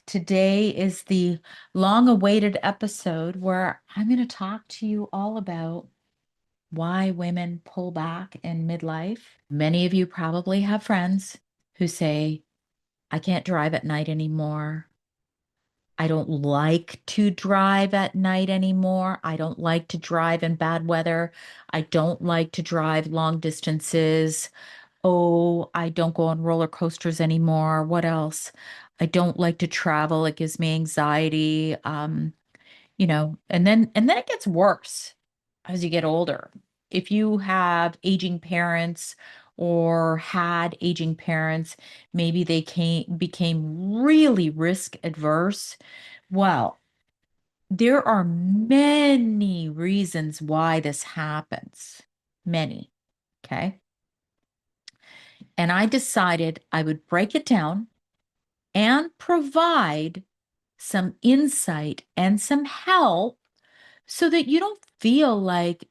Today is the long-awaited episode where I'm going to talk to you all about why women pull back in midlife. Many of you probably have friends who say, I can't drive at night anymore. I don't like to drive at night anymore. I don't like to drive in bad weather. I don't like to drive long distances. Oh, I don't go on roller coasters anymore. What else? I don't like to travel. It gives me anxiety. And then it gets worse as you get older. If you have aging parents or had aging parents, maybe they became really risk adverse. Well, there are many reasons why this happens. Many. Okay. And I decided I would break it down and provide some insight and some help so that you don't feel like,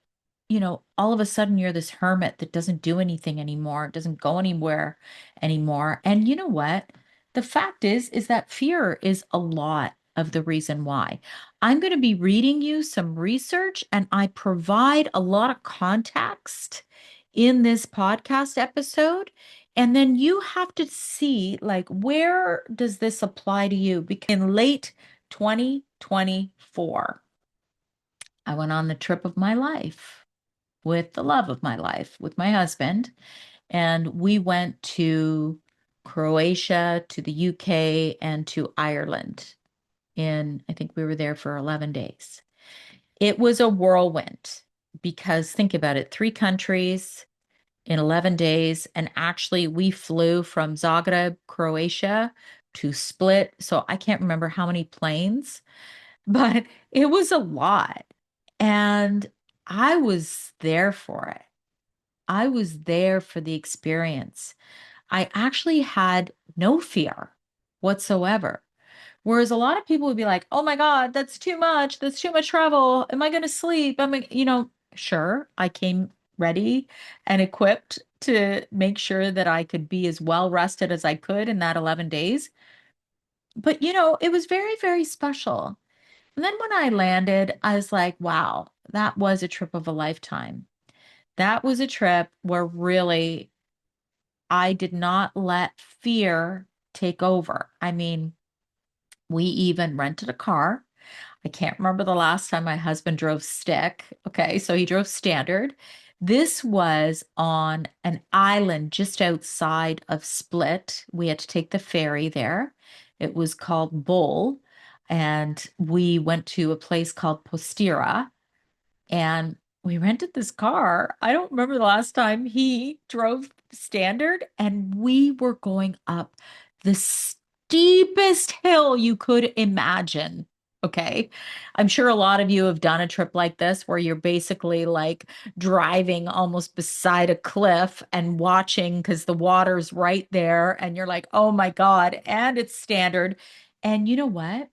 all of a sudden you're this hermit that doesn't do anything anymore, doesn't go anywhere anymore. And you know what? The fact is that fear is a lot of the reason why. I'm going to be reading you some research and I provide a lot of context in this podcast episode. And then you have to see, like, where does this apply to you? Because in late 2024, I went on the trip of my life with the love of my life, with my husband. And we went to Croatia, to the UK, and to Ireland. I think we were there for 11 days. It was a whirlwind because think about it, three countries in 11 days. And actually, we flew from Zagreb, Croatia to Split. So I can't remember how many planes, but it was a lot. And I was there for it. I was there for the experience. I actually had no fear whatsoever. Whereas a lot of people would be like, oh my God, that's too much. That's too much travel. Am I going to sleep? Sure, I came ready and equipped to make sure that I could be as well rested as I could in that 11 days. But, it was very, very special. And then when I landed, I was like, wow, that was a trip of a lifetime. That was a trip where really I did not let fear take over. I mean, we even rented a car. I can't remember the last time my husband drove stick. Okay, so he drove standard. This was on an island just outside of Split. We had to take the ferry there. It was called Bol, and we went to a place called Postira, and we rented this car. I don't remember the last time he drove standard, and we were going up the steepest hill you could imagine. Okay. I'm sure a lot of you have done a trip like this where you're basically like driving almost beside a cliff and watching because the water's right there and you're like, oh my God. And it's standard. And you know what?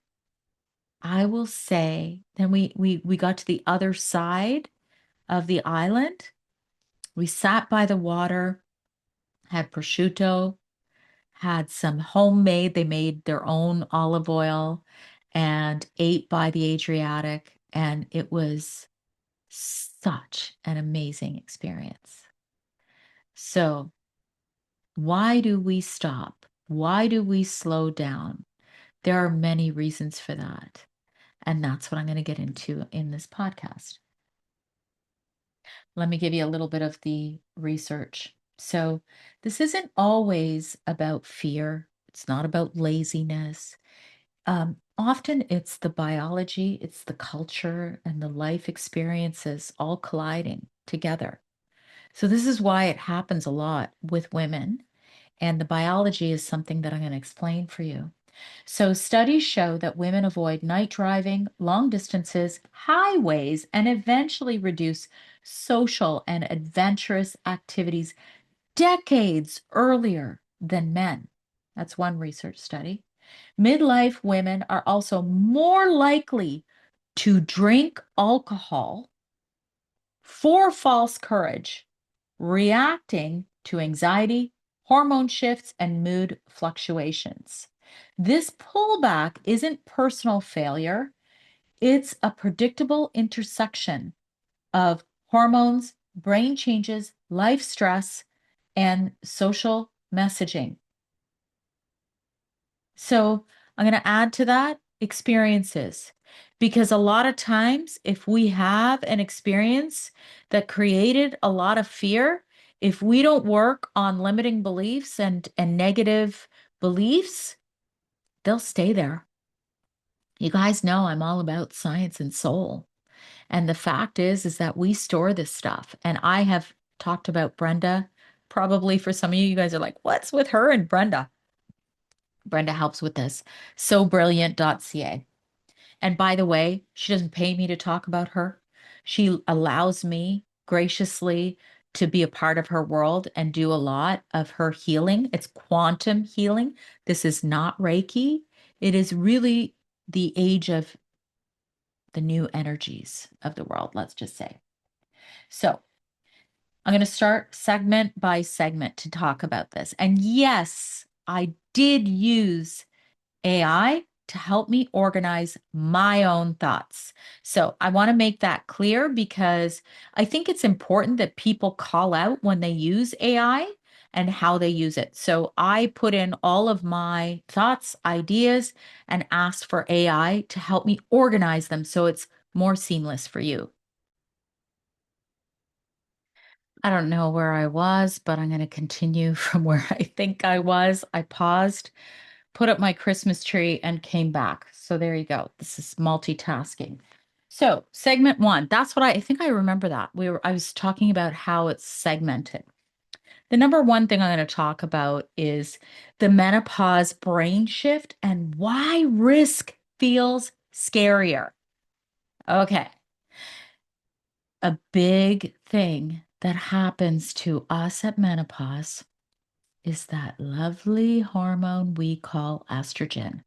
I will say, then we got to the other side of the island. We sat by the water, had prosciutto, had some homemade, they made their own olive oil, and ate by the Adriatic. And it was such an amazing experience. So, why do we stop? Why do we slow down? There are many reasons for that. And that's what I'm going to get into in this podcast. Let me give you a little bit of the research. So, this isn't always about fear, it's not about laziness. Often it's the biology, it's the culture, and the life experiences all colliding together. So, this is why it happens a lot with women. And the biology is something that I'm going to explain for you. So, studies show that women avoid night driving, long distances, highways, and eventually reduce social and adventurous activities decades earlier than men. That's one research study. Midlife women are also more likely to drink alcohol for false courage, reacting to anxiety, hormone shifts, and mood fluctuations. This pullback isn't personal failure, it's a predictable intersection of hormones, brain changes, life stress, and social messaging. So I'm going to add to that experiences because a lot of times, if we have an experience that created a lot of fear, if we don't work on limiting beliefs and negative beliefs, they'll stay there. You guys know I'm all about science and soul. And the fact is that we store this stuff. And I have talked about Brenda. Probably for some of you, you guys are like, what's with her and Brenda? Brenda helps with this. Sobrilliant.ca. And by the way, she doesn't pay me to talk about her. She allows me graciously to be a part of her world and do a lot of her healing. It's quantum healing. This is not Reiki. It is really the age of the new energies of the world, let's just say. So I'm going to start segment by segment to talk about this. And yes, I did use AI to help me organize my own thoughts. So I want to make that clear because I think it's important that people call out when they use AI and how they use it. So I put in all of my thoughts, ideas, and asked for AI to help me organize them so it's more seamless for you. I don't know where I was, but I'm going to continue from where I think I was. I paused, put up my Christmas tree, and came back. So there you go. This is multitasking. So segment one, that's what I think I remember that. I was talking about how it's segmented. The number one thing I'm going to talk about is the menopause brain shift and why risk feels scarier. Okay. A big thing that happens to us at menopause is that lovely hormone we call estrogen.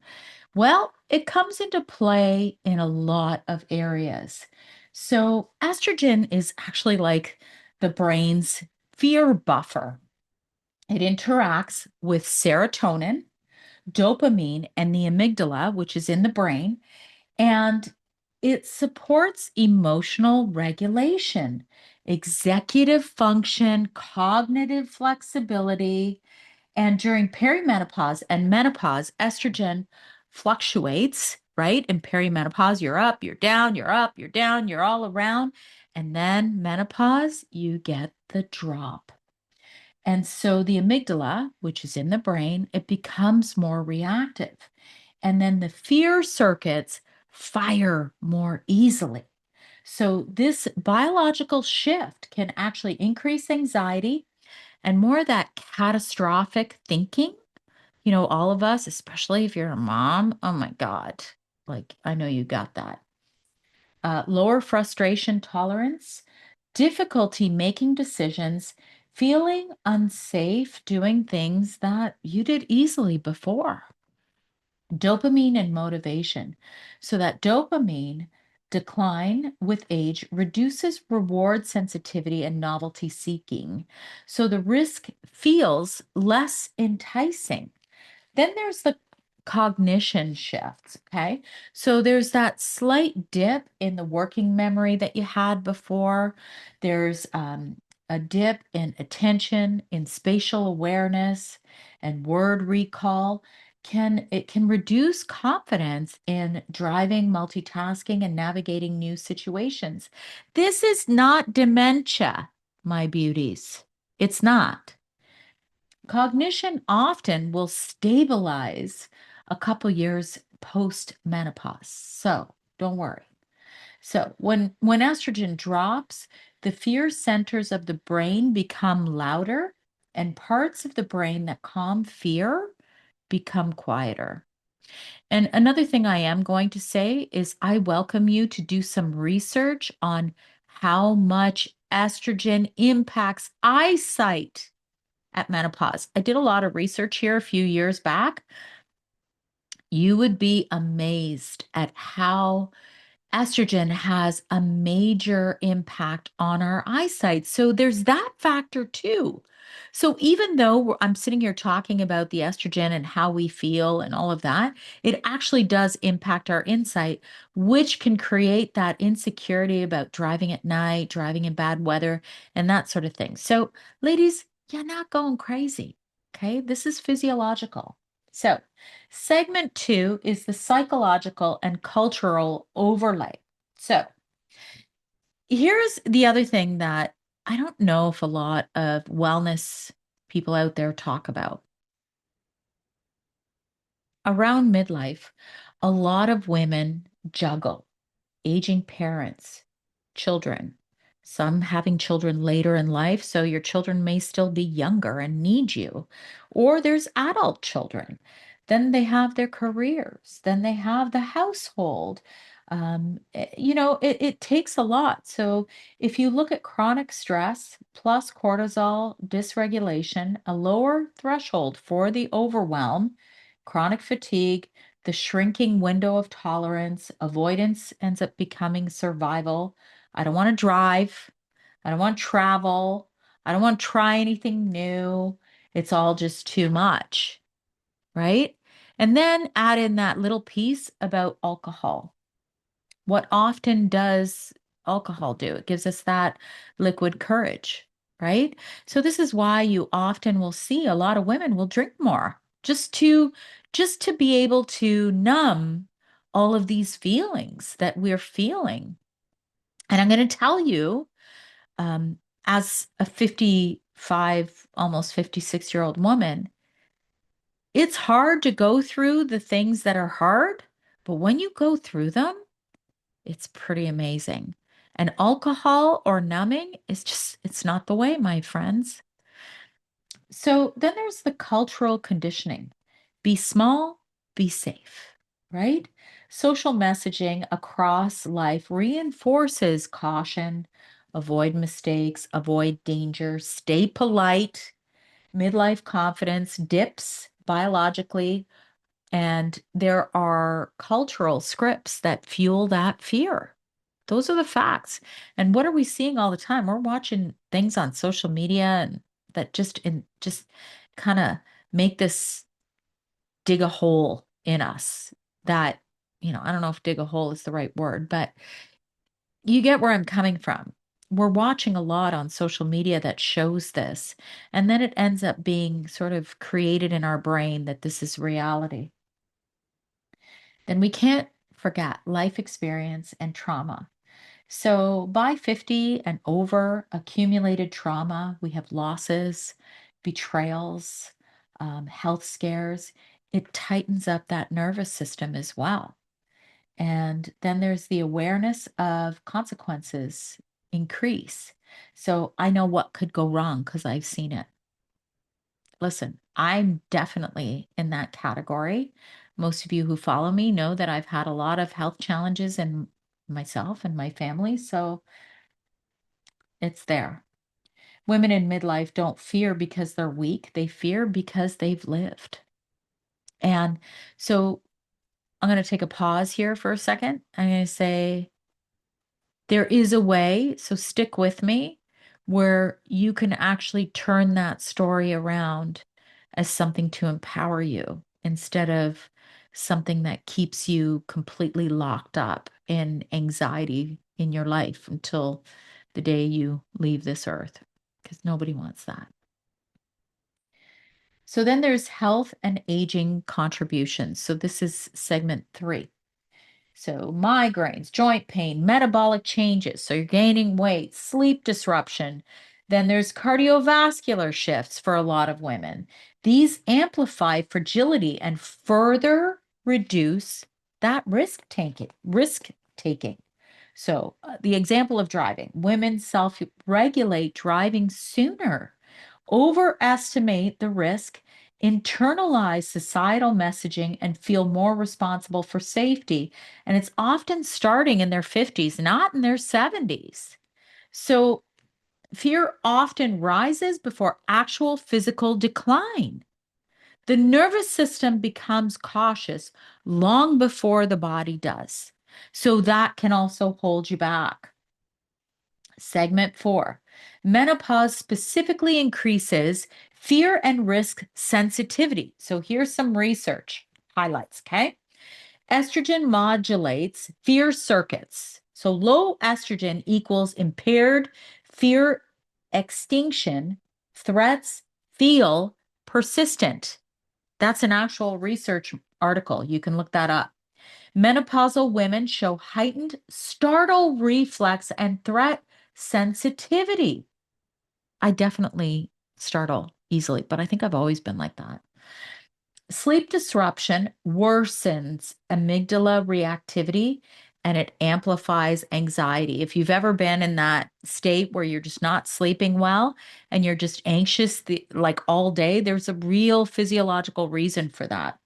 Well, it comes into play in a lot of areas. So, estrogen is actually like the brain's fear buffer. It interacts with serotonin, dopamine, and the amygdala, which is in the brain, and it supports emotional regulation, executive function, cognitive flexibility, and during perimenopause and menopause, estrogen fluctuates, right? In perimenopause, you're up, you're down, you're up, you're down, you're all around. And then menopause, you get the drop. And so the amygdala, which is in the brain, it becomes more reactive. And then the fear circuits fire more easily. So this biological shift can actually increase anxiety and more of that catastrophic thinking. You know, all of us, especially if you're a mom, oh my God, like I know you got that. Lower frustration tolerance, difficulty making decisions, feeling unsafe doing things that you did easily before. Dopamine and motivation. So that dopamine decline with age reduces reward sensitivity and novelty seeking. So the risk feels less enticing. Then there's the cognition shifts. Okay. So there's that slight dip in the working memory that you had before. There's a dip in attention, in spatial awareness, and word recall. It can reduce confidence in driving, multitasking, and navigating new situations. This is not dementia, my beauties. It's not. Cognition often will stabilize a couple years post menopause. So don't worry. So when estrogen drops, the fear centers of the brain become louder and parts of the brain that calm fear become quieter. And another thing I am going to say is I welcome you to do some research on how much estrogen impacts eyesight at menopause. I did a lot of research here a few years back. You would be amazed at how estrogen has a major impact on our eyesight. So there's that factor too. So even though I'm sitting here talking about the estrogen and how we feel and all of that, it actually does impact our insight, which can create that insecurity about driving at night, driving in bad weather, and that sort of thing. So, ladies, you're not going crazy. Okay. This is physiological. So, segment two is the psychological and cultural overlay. So, here's the other thing that I don't know if a lot of wellness people out there talk about. Around midlife, a lot of women juggle aging parents, children, some having children later in life, so your children may still be younger and need you. Or there's adult children. Then they have their careers, then they have the household. It takes a lot. So if you look at chronic stress plus cortisol dysregulation, a lower threshold for the overwhelm, chronic fatigue, the shrinking window of tolerance, avoidance ends up becoming survival. I don't want to drive. I don't want to travel. I don't want to try anything new. It's all just too much, right? And then add in that little piece about alcohol. What often does alcohol do? It gives us that liquid courage, right? So this is why you often will see a lot of women will drink more just to be able to numb all of these feelings that we're feeling. And I'm going to tell you, um, as a 55, almost 56-year-old woman, it's hard to go through the things that are hard, but when you go through them, it's pretty amazing. And alcohol or numbing is just, it's not the way, my friends. So then there's the cultural conditioning. Be small, be safe, right? Social messaging across life reinforces caution, avoid mistakes, avoid danger, stay polite. Midlife confidence dips biologically, and there are cultural scripts that fuel that fear. Those are the facts. And what are we seeing all the time? We're watching things on social media and that just kind of make this dig a hole in us that, I don't know if dig a hole is the right word, but you get where I'm coming from. We're watching a lot on social media that shows this, and then it ends up being sort of created in our brain that this is reality. Then we can't forget life experience and trauma. So by 50 and over, accumulated trauma, we have losses, betrayals, health scares. It tightens up that nervous system as well. And then there's the awareness of consequences increase. So I know what could go wrong because I've seen it. Listen, I'm definitely in that category. Most of you who follow me know that I've had a lot of health challenges in myself and my family. So it's there. Women in midlife don't fear because they're weak, they fear because they've lived. And so I'm going to take a pause here for a second. I'm going to say, there is a way, so stick with me, where you can actually turn that story around as something to empower you instead of something that keeps you completely locked up in anxiety in your life until the day you leave this earth, because nobody wants that. So then there's health and aging contributions. So this is segment three. So, migraines, joint pain, metabolic changes. So, you're gaining weight, sleep disruption. Then there's cardiovascular shifts for a lot of women. These amplify fragility and further reduce that risk taking. So, the example of driving, women self regulate driving sooner, overestimate the risk, internalize societal messaging, and feel more responsible for safety. And it's often starting in their 50s, not in their 70s. So fear often rises before actual physical decline. The nervous system becomes cautious long before the body does. So that can also hold you back. Segment 4. Menopause specifically increases fear and risk sensitivity. So here's some research highlights, okay? Estrogen modulates fear circuits. So low estrogen equals impaired fear extinction, threats feel persistent. That's an actual research article. You can look that up. Menopausal women show heightened startle reflex and threat sensitivity. I definitely startle easily, but I think I've always been like that. Sleep disruption worsens amygdala reactivity and it amplifies anxiety. If you've ever been in that state where you're just not sleeping well and you're just anxious like all day, there's a real physiological reason for that.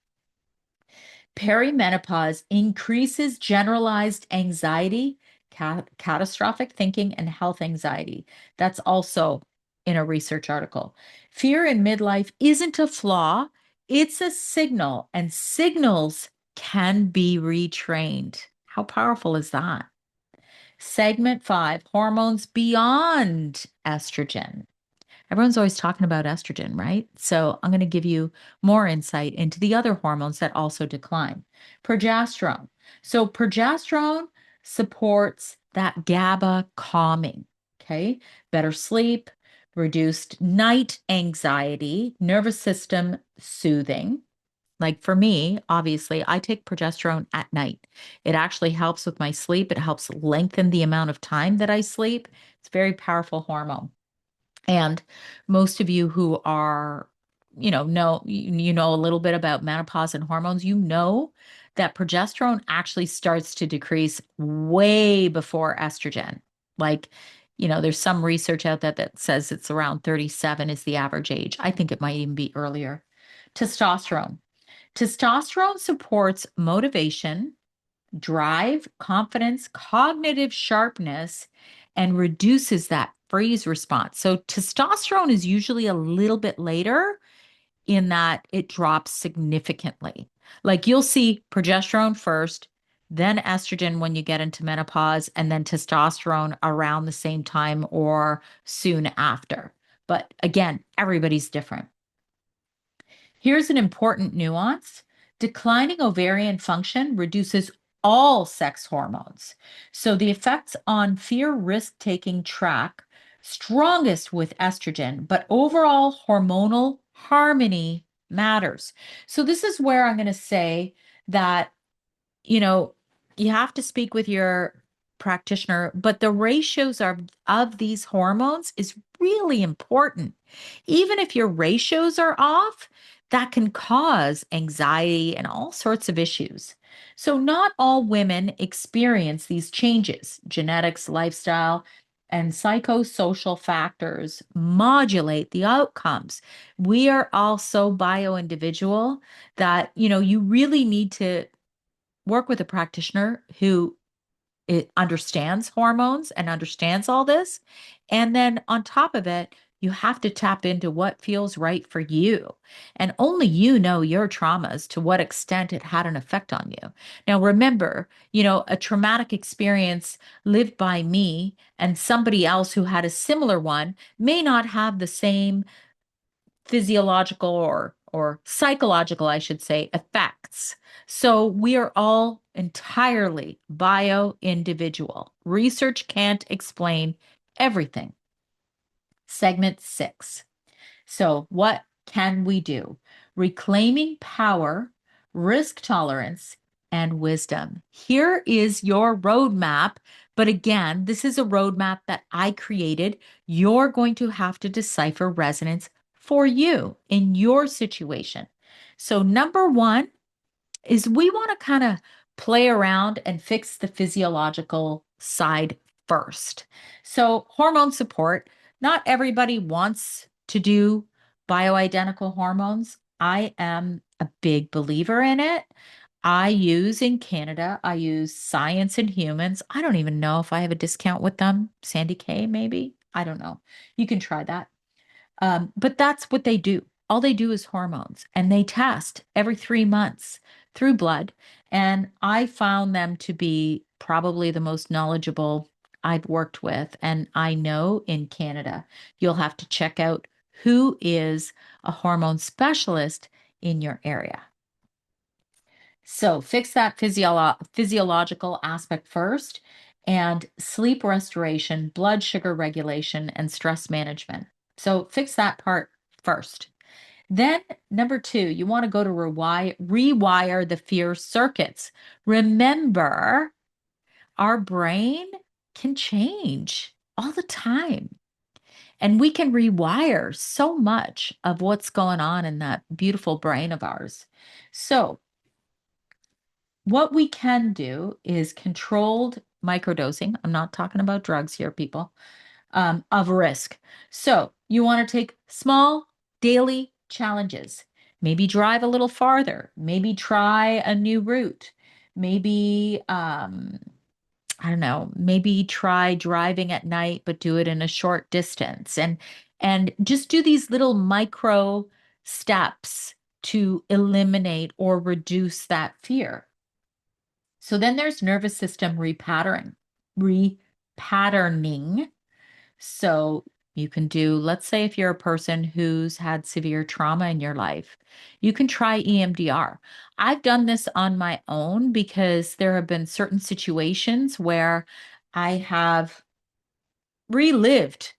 Perimenopause increases generalized anxiety, catastrophic thinking, and health anxiety. That's also in a research article. Fear in midlife isn't a flaw, it's a signal, and signals can be retrained. How powerful is that? Segment 5, hormones beyond estrogen. Everyone's always talking about estrogen, right? So I'm going to give you more insight into the other hormones that also decline. Progesterone. So progesterone supports that GABA calming, okay? Better sleep, reduced night anxiety, nervous system soothing. Like for me, obviously, I take progesterone at night. It actually helps with my sleep. It helps lengthen the amount of time that I sleep. It's a very powerful hormone. And most of you who are, you know a little bit about menopause and hormones, you know that progesterone actually starts to decrease way before estrogen. Like, there's some research out there that says it's around 37 is the average age. I think it might even be earlier. Testosterone. Testosterone supports motivation, drive, confidence, cognitive sharpness, and reduces that freeze response. So testosterone is usually a little bit later in that it drops significantly. Like you'll see progesterone first, then estrogen when you get into menopause, and then testosterone around the same time or soon after. But again, everybody's different. Here's an important nuance. Declining ovarian function reduces all sex hormones. So the effects on fear risk taking track strongest with estrogen, but overall hormonal harmony matters. So this is where I'm going to say that you know, you have to speak with your practitioner, but the ratios of these hormones is really important. Even if your ratios are off, that can cause anxiety and all sorts of issues. So not all women experience these changes. Genetics, lifestyle, and psychosocial factors modulate the outcomes. We are also bio-individual that, you really need to work with a practitioner who understands hormones and understands all this. And then on top of it, you have to tap into what feels right for you. And only you know your traumas, to what extent it had an effect on you. Now, remember, a traumatic experience lived by me and somebody else who had a similar one may not have the same physiological or psychological, I should say, effects. So we are all entirely bio-individual. Research can't explain everything. Segment 6. So what can we do? Reclaiming power, risk tolerance, and wisdom. Here is your roadmap. But again, this is a roadmap that I created. You're going to have to decipher resonance for you in your situation. So, number one is we want to kind of play around and fix the physiological side first. So, hormone support, not everybody wants to do bioidentical hormones. I am a big believer in it. I use in Canada, I use Science and Humans. I don't even know if I have a discount with them. Sandy K, maybe. I don't know. You can try that. But that's what they do. All they do is hormones, and they test every 3 months through blood. And I found them to be probably the most knowledgeable I've worked with. And I know in Canada, you'll have to check out who is a hormone specialist in your area. So fix that physiological aspect first, and sleep restoration, blood sugar regulation, and stress management. So fix that part first. Then, number two, you want to go to rewire the fear circuits. Remember, our brain can change all the time, and we can rewire so much of what's going on in that beautiful brain of ours. So, what we can do is controlled microdosing. I'm not talking about drugs here, people, of risk. So you want to take small daily challenges. Maybe drive a little farther. Maybe try a new route. Maybe, I don't know, maybe try driving at night, but do it in a short distance. And just do these little micro steps to eliminate or reduce that fear. So then there's nervous system repatterning. So you can do, let's say, if you're a person who's had severe trauma in your life, you can try EMDR. I've done this on my own because there have been certain situations where I have relived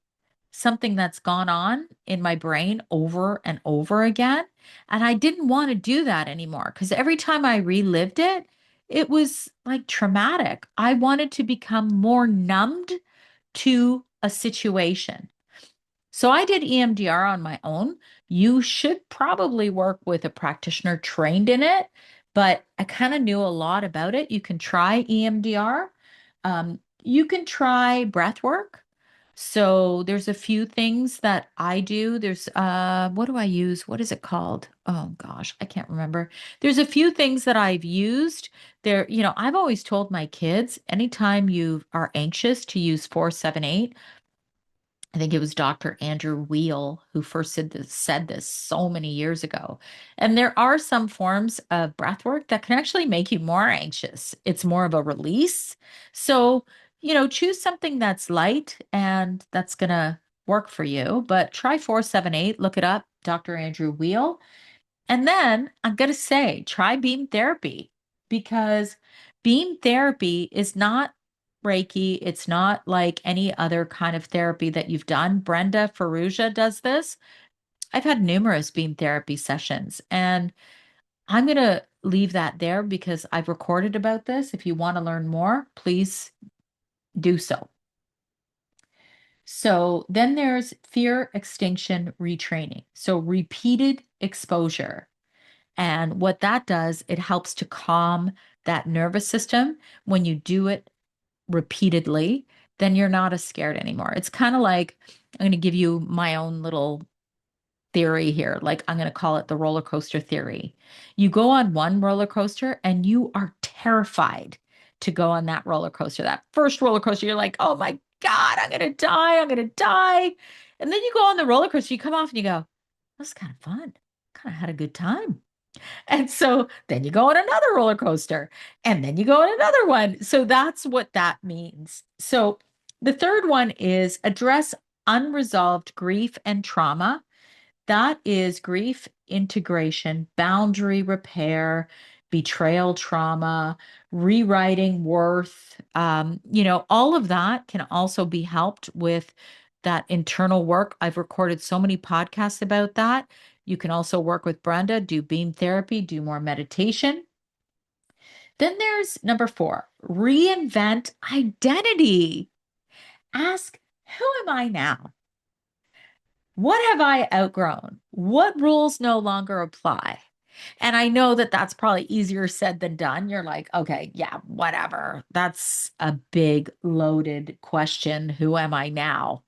something that's gone on in my brain over and over again. And I didn't want to do that anymore because every time I relived it, it was like traumatic. I wanted to become more numbed to a situation. So I did EMDR on my own. You should probably work with a practitioner trained in it, but I kind of knew a lot about it. You can try EMDR. You can try breath work. So there's a few things that I do. There's what do I use? What is it called? Oh gosh, I can't remember. There's a few things that I've used. There, I've always told my kids anytime you are anxious to use 478. I think it was Dr. Andrew Weil who first said this so many years ago. And there are some forms of breath work that can actually make you more anxious. It's more of a release. So, choose something that's light and that's going to work for you. But try 478, look it up, Dr. Andrew Weil. And then I'm going to say, try beam therapy, because beam therapy is not Reiki. It's not like any other kind of therapy that you've done. Brenda Ferrugia does this. I've had numerous beam therapy sessions, and I'm going to leave that there because I've recorded about this. If you want to learn more, please do so. So then there's fear extinction retraining. So repeated exposure. And what that does, it helps to calm that nervous system. When you do it repeatedly, then you're not as scared anymore. It's kind of like, I'm going to give you my own little theory here. Like, I'm going to call it the roller coaster theory. You go on one roller coaster and you are terrified to go on that roller coaster. That first roller coaster, you're like, oh my God, I'm going to die. I'm going to die. And then you go on the roller coaster, you come off and you go, that's kind of fun. Kind of had a good time. And so then you go on another roller coaster and then you go on another one. So that's what that means. So the third one is address unresolved grief and trauma. That is grief integration, boundary repair, betrayal trauma, rewriting worth. All of that can also be helped with that internal work. I've recorded so many podcasts about that. You can also work with Brenda, do beam therapy, do more meditation. Then there's number 4, reinvent identity. Ask, who am I now? What have I outgrown? What rules no longer apply? And I know that that's probably easier said than done. You're like, okay, yeah, whatever. That's a big loaded question. Who am I now?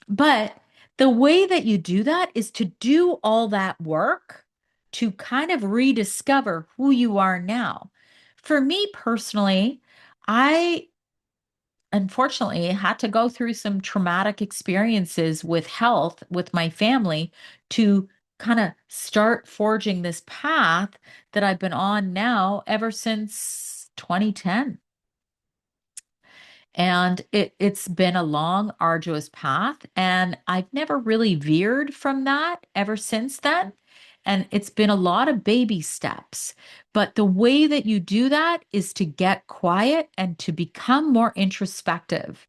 But the way that you do that is to do all that work to kind of rediscover who you are now. For me personally, I unfortunately had to go through some traumatic experiences with health with my family to kind of start forging this path that I've been on now ever since 2010. And it's been a long, arduous path, and I've never really veered from that ever since then. And it's been a lot of baby steps. But the way that you do that is to get quiet and to become more introspective.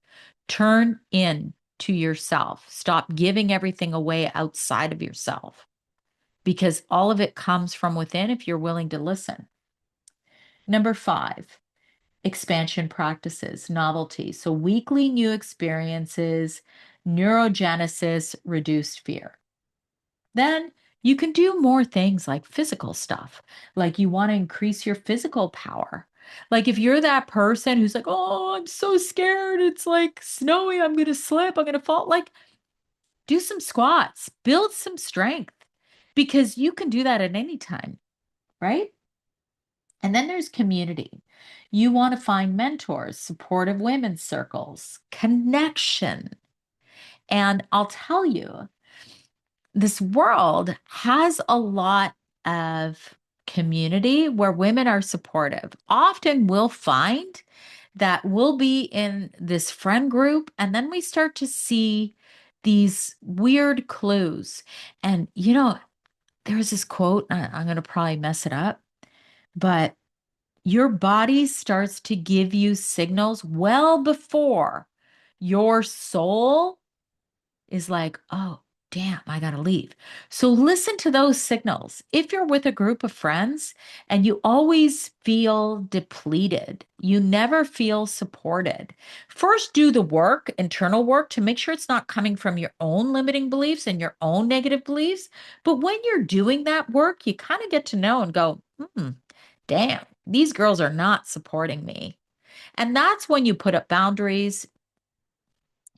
Turn in to yourself. Stop giving everything away outside of yourself because all of it comes from within if you're willing to listen. Number 5, expansion practices, novelty. So weekly new experiences, neurogenesis, reduced fear. Then you can do more things like physical stuff, like you want to increase your physical power. Like if you're that person who's like, oh, I'm so scared. It's like snowy. I'm going to slip. I'm going to fall. Like do some squats, build some strength because you can do that at any time, right? And then there's community. You want to find mentors, supportive women's circles, connection. And I'll tell you, this world has a lot of community where women are supportive. Often we'll find that we'll be in this friend group, and then we start to see these weird clues. And, there's this quote, I'm going to probably mess it up, but your body starts to give you signals well before your soul is like, oh, damn, I got to leave. So listen to those signals. If you're with a group of friends and you always feel depleted, you never feel supported, first do the work, internal work, to make sure it's not coming from your own limiting beliefs and your own negative beliefs. But when you're doing that work, you kind of get to know and go, damn, these girls are not supporting me. And that's when you put up boundaries.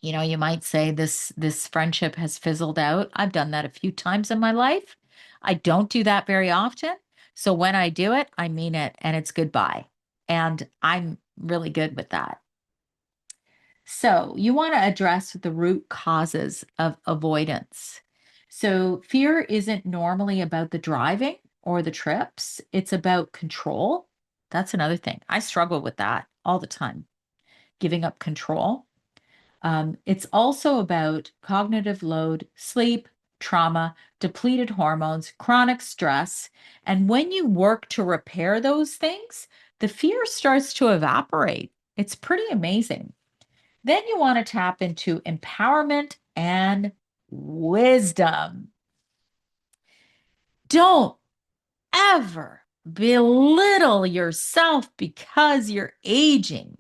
You might say this friendship has fizzled out. I've done that a few times in my life. I don't do that very often. So when I do it, I mean it and it's goodbye. And I'm really good with that. So you want to address the root causes of avoidance. So fear isn't normally about the driving or the trips, it's about control. That's another thing. I struggle with that all the time, giving up control. It's also about cognitive load, sleep, trauma, depleted hormones, chronic stress. And when you work to repair those things, the fear starts to evaporate. It's pretty amazing. Then you want to tap into empowerment and wisdom. Don't ever belittle yourself because you're aging.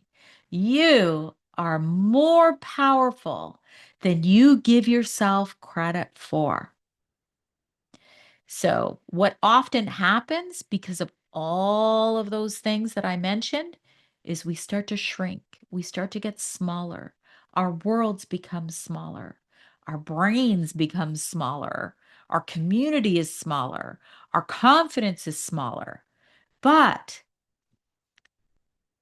You are more powerful than you give yourself credit for. So, what often happens because of all of those things that I mentioned is we start to shrink, we start to get smaller. Our worlds become smaller, our brains become smaller, our community is smaller, our confidence is smaller. But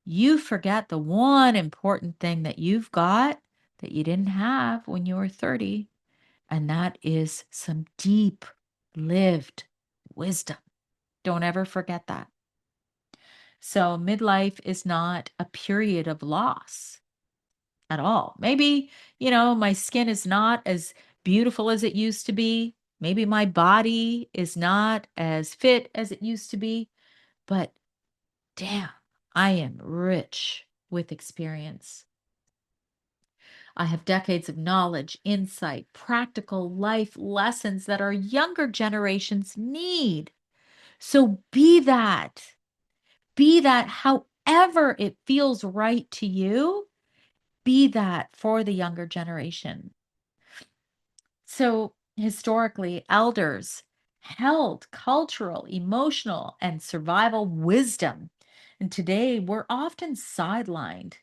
you forget the one important thing that you've got that you didn't have when you were 30, and that is some deep lived wisdom. Don't ever forget that. So, midlife is not a period of loss at all. Maybe, my skin is not as beautiful as it used to be. Maybe my body is not as fit as it used to be, but damn, I am rich with experience. I have decades of knowledge, insight, practical life lessons that our younger generations need. So be that. Be that however it feels right to you. Be that for the younger generation. So historically, elders held cultural, emotional, and survival wisdom. And today we're often sidelined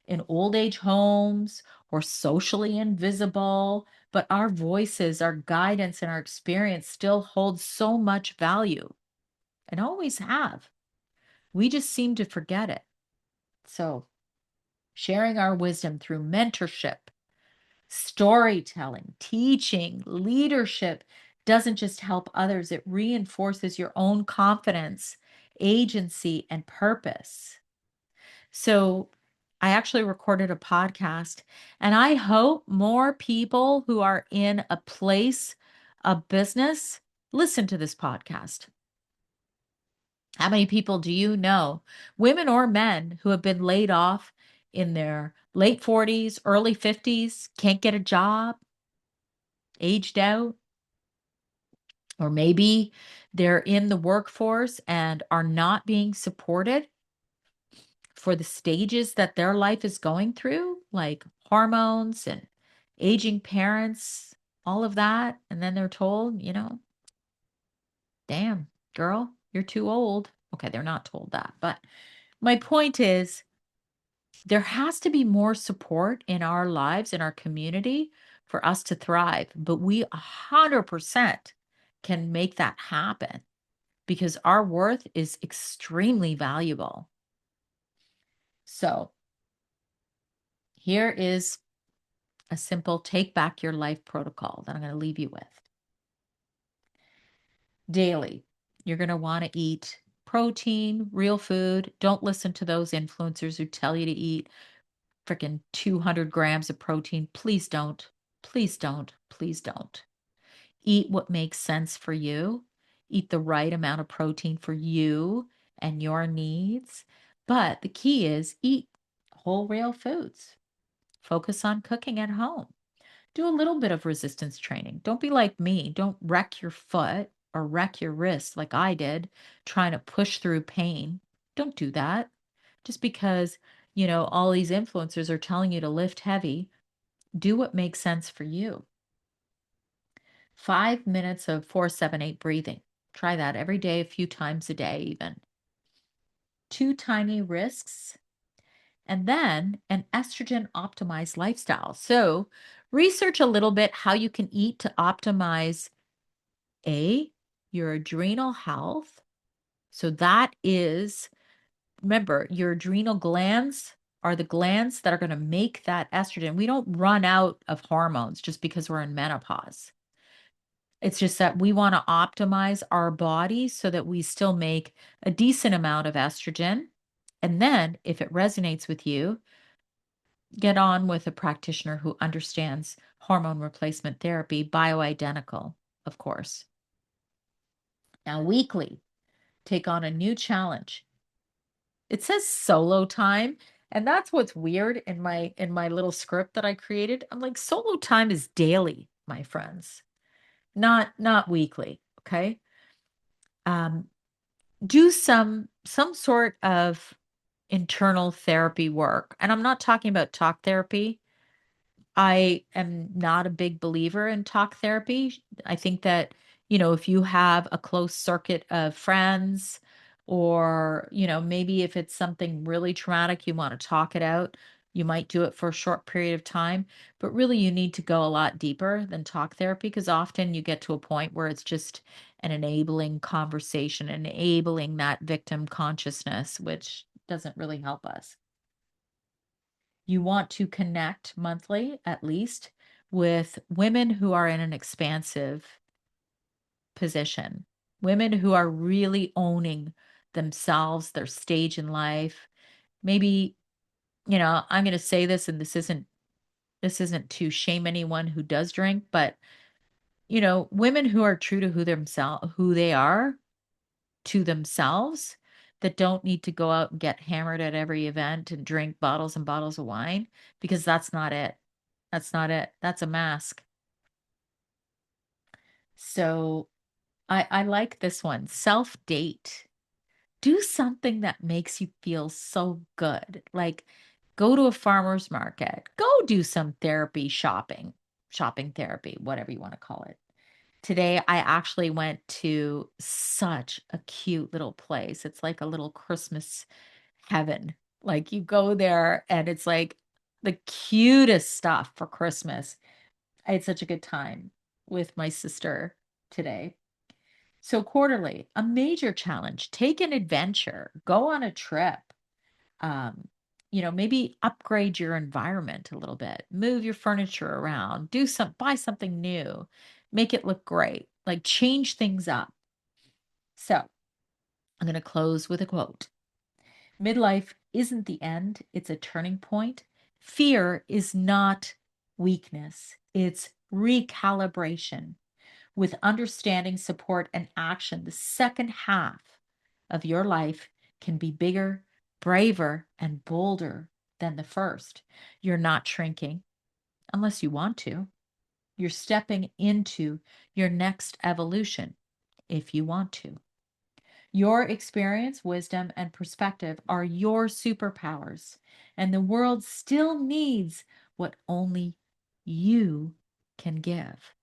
in old age homes or socially invisible, but our voices, our guidance, and our experience still hold so much value and always have. We just seem to forget it. So, sharing our wisdom through mentorship, storytelling, teaching, leadership, doesn't just help others, it reinforces your own confidence, agency, and purpose. So I actually recorded a podcast, and I hope more people who are in a place of business listen to this podcast. How many people do you know, women or men, who have been laid off in their late 40s, early 50s, can't get a job, aged out, or maybe they're in the workforce and are not being supported for the stages that their life is going through, like hormones and aging parents, all of that. And then they're told, damn, girl, you're too old. Okay, they're not told that. But my point is, there has to be more support in our lives, in our community, for us to thrive. But we 100% can make that happen because our worth is extremely valuable. So here is a simple take back your life protocol that I'm going to leave you with. Daily, you're going to want to eat protein, real food. Don't listen to those influencers who tell you to eat freaking 200 grams of protein. Please don't. Please don't. Please don't. Eat what makes sense for you. Eat the right amount of protein for you and your needs. But the key is eat whole real foods. Focus on cooking at home. Do a little bit of resistance training. Don't be like me. Don't wreck your foot or wreck your wrist like I did trying to push through pain. Don't do that. Just because, all these influencers are telling you to lift heavy, do what makes sense for you. 5 minutes of 4-7-8 breathing. Try that every day, a few times a day, even. 2 tiny risks, and then an estrogen optimized lifestyle. So, research a little bit how you can eat to optimize your adrenal health. So, that is, remember, your adrenal glands are the glands that are going to make that estrogen. We don't run out of hormones just because we're in menopause. It's just that we want to optimize our body so that we still make a decent amount of estrogen. And then, if it resonates with you, get on with a practitioner who understands hormone replacement therapy, bioidentical, of course. Now, weekly, take on a new challenge. It says solo time, and that's what's weird in my little script that I created. I'm like, solo time is daily, my friends, not weekly. Okay. Do some sort of internal therapy work. And I'm not talking about talk therapy. I am not a big believer in talk therapy. I think that, if you have a close circuit of friends, or, maybe if it's something really traumatic, you want to talk it out, you might do it for a short period of time. But really, you need to go a lot deeper than talk therapy, because often you get to a point where it's just an enabling conversation, enabling that victim consciousness, which doesn't really help us. You want to connect monthly, at least, with women who are in an expansive position, women who are really owning themselves, their stage in life. Maybe, I'm going to say this, and this isn't to shame anyone who does drink, but women who are true to who they are to themselves, that don't need to go out and get hammered at every event and drink bottles and bottles of wine, because that's not it. That's not it. That's a mask. So I like this one. Self date. Do something that makes you feel so good. Like, go to a farmer's market, go do some therapy shopping therapy, whatever you want to call it. Today, I actually went to such a cute little place. It's like a little Christmas heaven. Like, you go there and it's like the cutest stuff for Christmas. I had such a good time with my sister today. So, quarterly, a major challenge, take an adventure, go on a trip. Um, maybe upgrade your environment a little bit, move your furniture around, buy something new, make it look great. like change things up. So I'm going to close with a quote. Midlife isn't the end, it's a turning point. Fear is not weakness, it's recalibration. With understanding, support, and action, the second half of your life can be bigger, braver, and bolder than the first. You're not shrinking unless you want to. You're stepping into your next evolution if you want to. Your experience, wisdom, and perspective are your superpowers, and the world still needs what only you can give.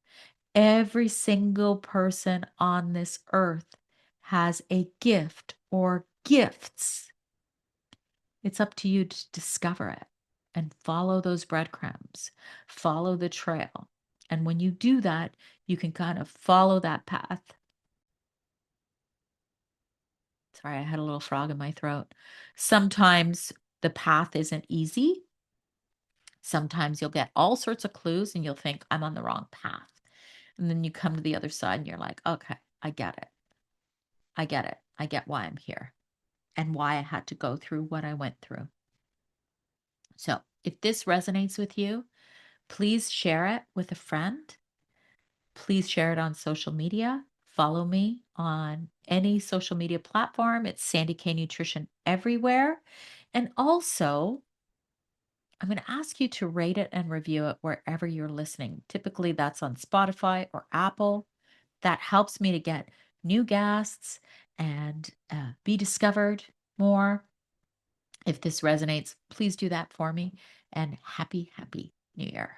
Every single person on this earth has a gift or gifts. It's up to you to discover it and follow those breadcrumbs, follow the trail. And when you do that, you can kind of follow that path. Sorry, I had a little frog in my throat. Sometimes the path isn't easy. Sometimes you'll get all sorts of clues and you'll think, I'm on the wrong path. And then you come to the other side and you're like, okay, I get it. I get it. I get why I'm here and why I had to go through what I went through. So if this resonates with you, please share it with a friend. Please share it on social media. Follow me on any social media platform. It's Sandy K Nutrition everywhere. And also, I'm going to ask you to rate it and review it wherever you're listening. Typically, that's on Spotify or Apple. That helps me to get new guests and be discovered more. If this resonates, please do that for me. And happy, happy New Year.